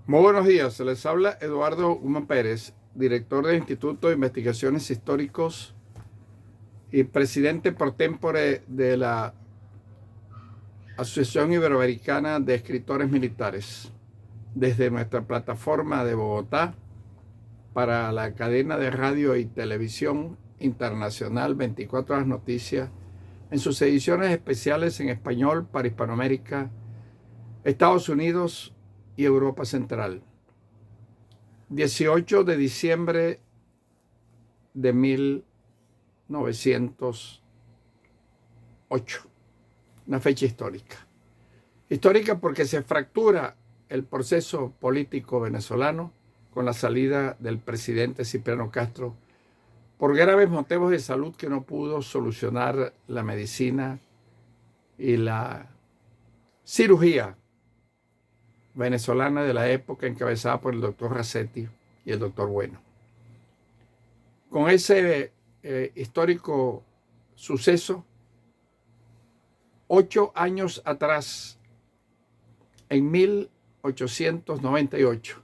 Muy buenos días, se les habla Eduardo Guzmán Pérez, director del Instituto de Investigaciones Históricos y presidente por tempore de la Asociación Iberoamericana de Escritores Militares, desde nuestra plataforma de Bogotá para la cadena de radio y televisión internacional 24 Horas Noticias, en sus ediciones especiales en español para Hispanoamérica, Estados Unidos y Europa Central. 18 de diciembre de 1908, una fecha histórica. Histórica porque se fractura el proceso político venezolano con la salida del presidente Cipriano Castro por graves motivos de salud que no pudo solucionar la medicina y la cirugía venezolana de la época encabezada por el doctor Racetti y el doctor Bueno. Con ese histórico suceso, 8 años atrás, en 1898,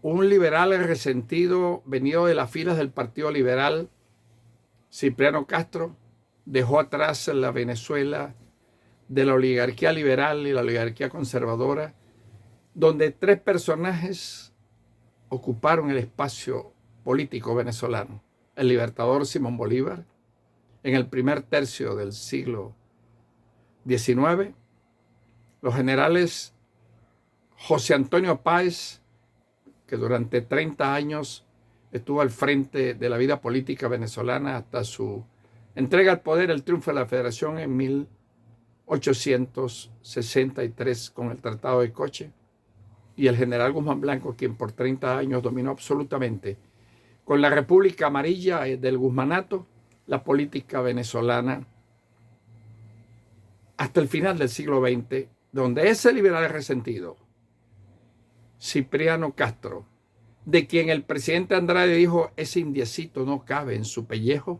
un liberal resentido venido de las filas del Partido Liberal, Cipriano Castro, dejó atrás la Venezuela de la oligarquía liberal y la oligarquía conservadora, donde 3 personajes ocuparon el espacio político venezolano: el libertador Simón Bolívar, en el primer tercio del siglo XIX, los generales José Antonio Páez, que durante 30 años estuvo al frente de la vida política venezolana hasta su entrega al poder, el triunfo de la Federación en 1863 con el Tratado de Coche, y el general Guzmán Blanco, quien por 30 años dominó absolutamente con la República Amarilla del Guzmanato la política venezolana hasta el final del siglo XX, donde ese liberal resentido, Cipriano Castro, de quien el presidente Andrade dijo: ese indiecito no cabe en su pellejo,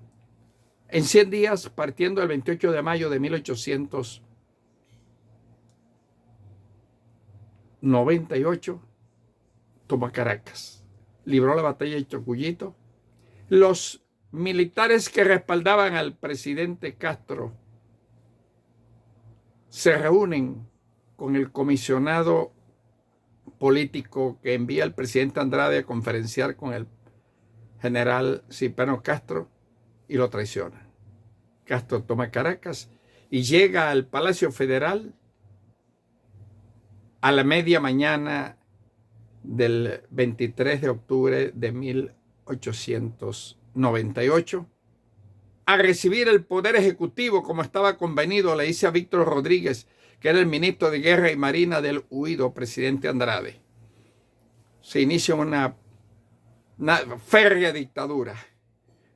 en 100 días, partiendo el 28 de mayo de 1898, toma Caracas, libró la batalla de Chocuyito. Los militares que respaldaban al presidente Castro se reúnen con el comisionado político que envía el presidente Andrade a conferenciar con el general Cipriano Castro y lo traicionan. Castro toma Caracas y llega al Palacio Federal a la media mañana del 23 de octubre de 1898 a recibir el poder ejecutivo como estaba convenido. Le dice a Víctor Rodríguez, que era el ministro de Guerra y Marina del huido presidente Andrade. Se inicia una férrea dictadura,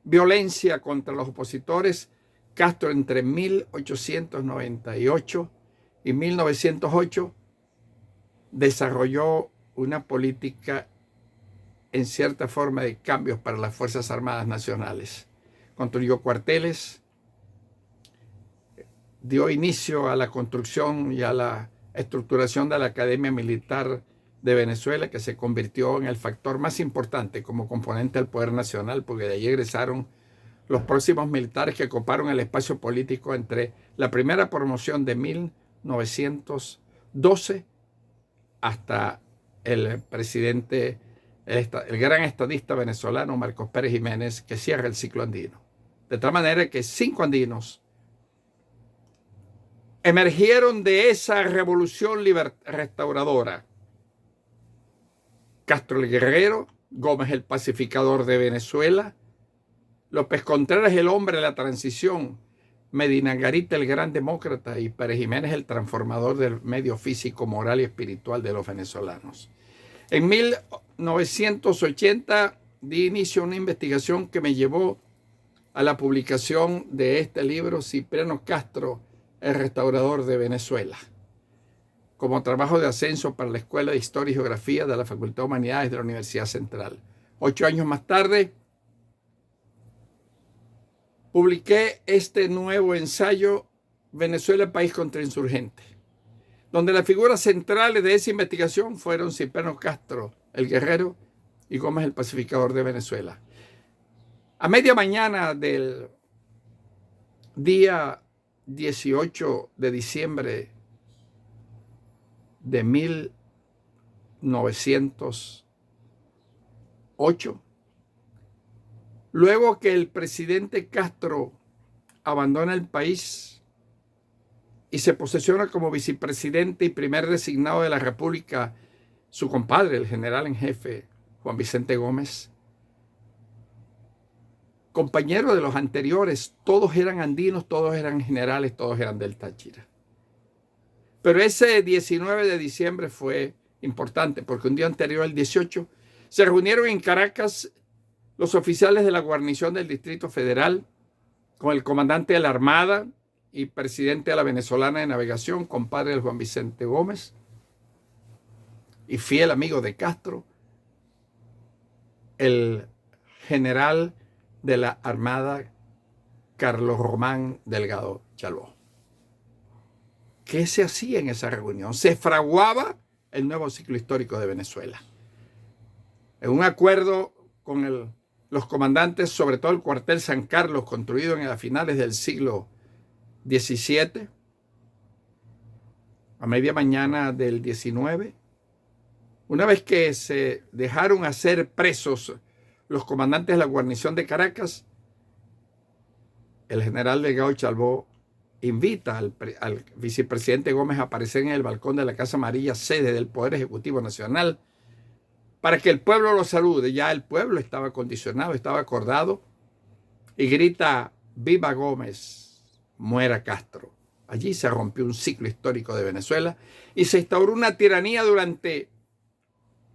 violencia contra los opositores. Castro, entre 1898 y 1908, desarrolló una política en cierta forma de cambios para las Fuerzas Armadas Nacionales. Construyó cuarteles, dio inicio a la construcción y a la estructuración de la Academia Militar de Venezuela, que se convirtió en el factor más importante como componente del poder nacional, porque de allí egresaron los próximos militares que ocuparon el espacio político entre la primera promoción de 1912 hasta el presidente, el gran estadista venezolano Marcos Pérez Jiménez, que cierra el ciclo andino. De tal manera que 5 andinos emergieron de esa revolución restauradora: Castro el guerrero, Gómez el pacificador de Venezuela, López Contreras el hombre de la transición, Medina Garita el gran demócrata y Pérez Jiménez el transformador del medio físico, moral y espiritual de los venezolanos. En 1980 di inicio a una investigación que me llevó a la publicación de este libro, Cipriano Castro, el restaurador de Venezuela, como trabajo de ascenso para la Escuela de Historia y Geografía de la Facultad de Humanidades de la Universidad Central. 8 años más tarde, publiqué este nuevo ensayo, Venezuela, país contrainsurgente, donde las figuras centrales de esa investigación fueron Cipriano Castro, el guerrero, y Gómez, el pacificador de Venezuela. A media mañana del día 18 de diciembre de 1908, luego que el presidente Castro abandona el país y se posesiona como vicepresidente y primer designado de la República, su compadre, el general en jefe, Juan Vicente Gómez, compañero de los anteriores, todos eran andinos, todos eran generales, todos eran del Táchira. Pero ese 19 de diciembre fue importante porque un día anterior, el 18, se reunieron en Caracas los oficiales de la guarnición del Distrito Federal con el comandante de la Armada y presidente de la Venezolana de Navegación, compadre de Juan Vicente Gómez y fiel amigo de Castro, el general de la Armada Carlos Román Delgado Chalbaud. ¿Qué se hacía en esa reunión? Se fraguaba el nuevo ciclo histórico de Venezuela. En un acuerdo con los comandantes, sobre todo el cuartel San Carlos, construido en las finales del siglo XVII, a media mañana del 19, una vez que se dejaron hacer presos los comandantes de la guarnición de Caracas, el general Delgado Chalbaud invita al vicepresidente Gómez a aparecer en el balcón de la Casa Amarilla, sede del Poder Ejecutivo Nacional, para que el pueblo lo salude. Ya el pueblo estaba condicionado, estaba acordado, y grita: ¡Viva Gómez! ¡Muera Castro! Allí se rompió un ciclo histórico de Venezuela y se instauró una tiranía durante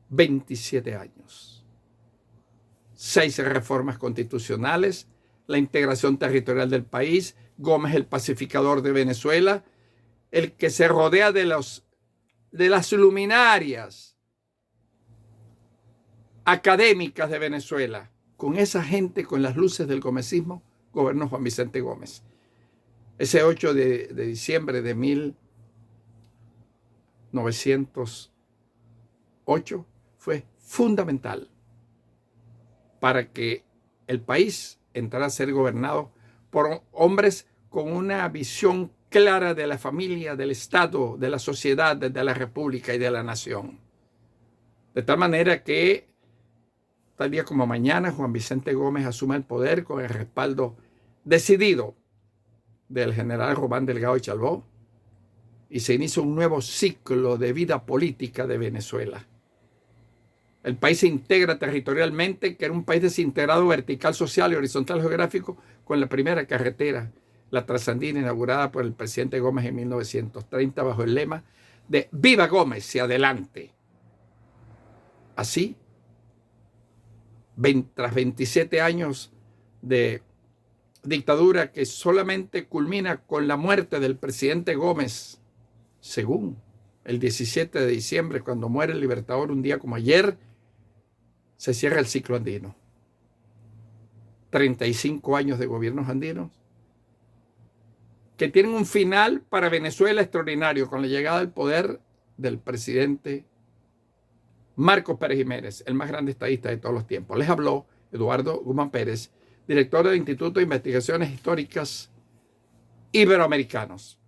27 años. 6 reformas constitucionales, la integración territorial del país, Gómez el pacificador de Venezuela, el que se rodea de las luminarias académicas de Venezuela. Con esa gente, con las luces del gomecismo, gobernó Juan Vicente Gómez. Ese 8 de diciembre de 1908 fue fundamental para que el país entrara a ser gobernado por hombres con una visión clara de la familia, del Estado, de la sociedad, de la República y de la nación. De tal manera que, tal día como mañana, Juan Vicente Gómez asume el poder con el respaldo decidido del general Román Delgado Chalbaud y se inicia un nuevo ciclo de vida política de Venezuela. El país se integra territorialmente, que era un país desintegrado vertical, social y horizontal geográfico, con la primera carretera, la Trasandina, inaugurada por el presidente Gómez en 1930 bajo el lema de ¡Viva Gómez y adelante! Así, tras 27 años de dictadura que solamente culmina con la muerte del presidente Gómez, según el 17 de diciembre, cuando muere el Libertador, un día como ayer, se cierra el ciclo andino. 35 años de gobiernos andinos que tienen un final para Venezuela extraordinario con la llegada al poder del presidente Marcos Pérez Jiménez, el más grande estadista de todos los tiempos. Les habló Eduardo Guzmán Pérez, director del Instituto de Investigaciones Históricas Iberoamericanos.